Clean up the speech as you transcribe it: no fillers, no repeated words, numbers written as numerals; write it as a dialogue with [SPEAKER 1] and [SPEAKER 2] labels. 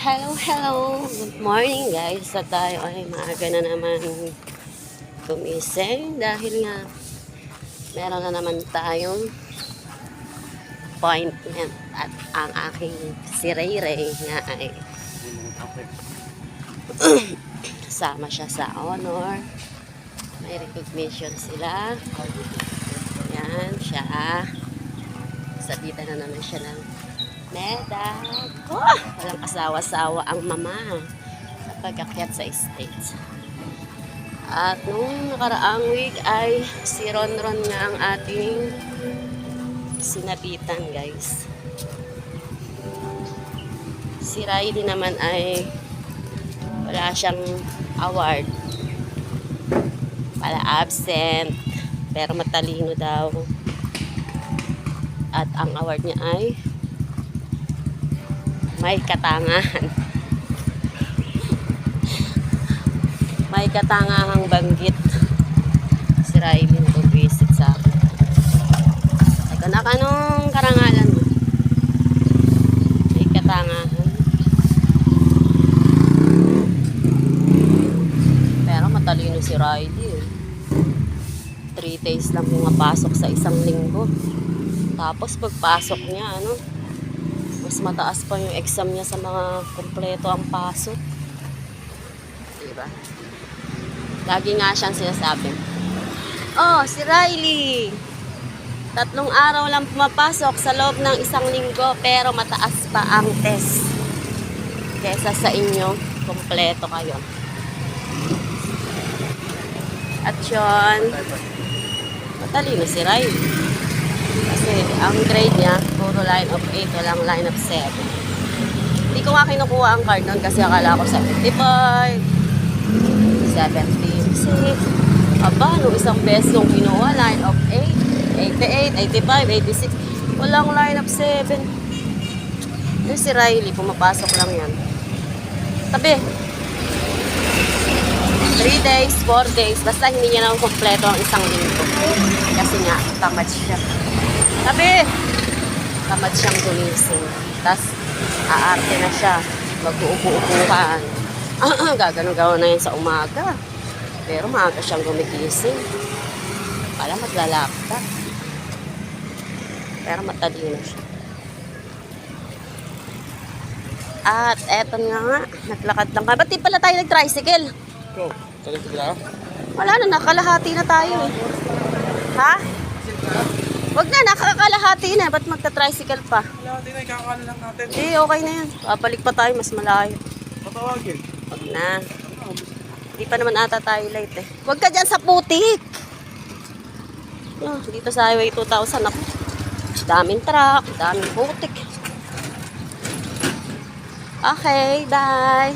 [SPEAKER 1] Hello! Good morning guys. Sa tayo ay maaga na naman gumising dahil nga meron na naman tayong appointment at ang aking si Ray Ray nga ay kasama siya sa honor. May recognition sila. Yan siya. Sabitan na naman siya ng medal. Oh, walang kasawa-sawa ang mama sa pag-akyat sa stage. At nung nakaraang week ay si Ronron nga ang ating sinabitan guys. Si Riley naman ay wala siyang award. Wala, absent. Pero matalino daw. At ang award niya ay may katangahan. May katangahang banggit si Riley na visit sa akin. Ay, kanong karangalan mo? May katangahan. Pero matalino si Riley. 3 days lang pumapasok sa isang linggo. Tapos pagpasok niya, mas mataas pa yung exam niya sa mga kompleto ang pasok. Diba? Lagi nga siyang sinasabi, oh, si Riley, 3 araw lang pumapasok sa loob ng isang linggo, pero mataas pa ang test kesa sa inyo, kompleto kayo. At yun, matalino si Riley. Kasi ang grade niya, puro line of 8, walang line of 7. Hindi ko nga kinukuha ang card nun kasi akala ko 75, 76. Aba, nung isang beses kong kinuha, line of 8, 88, 85, 86. Walang line of 7. Yung si Riley, pumapasok lang yan. Tabi. 3 days, 4 days, basta hindi niya lang kompleto ang isang linggo. Kasi nga, tamad siya. Sabi, tamad siyang gumising. Tapos, aarte na siya. Mag-uupo-upuhan. Gagano-gawa na yan sa umaga. Pero maaga siyang gumigising. Pala maglalakta. Pero matalino siya. At eto nga, naglakad lang ka. Ba't di pala tayo nag-tricycle?
[SPEAKER 2] Go. Tricycle ako?
[SPEAKER 1] Wala na, nakalahati na tayo eh. Ha? Wag na, nakakalahati na. Ba't magta-tricycle pa?
[SPEAKER 2] Kalahati na, ikakala lang natin.
[SPEAKER 1] Okay na yan. Papalik pa tayo, mas malayo.
[SPEAKER 2] Patawagin.
[SPEAKER 1] Wag na. Hindi pa naman ata tayo late eh. Wag ka dyan sa putik! Dito sa Highway 2000 ako. Daming truck, daming putik. Okay, bye!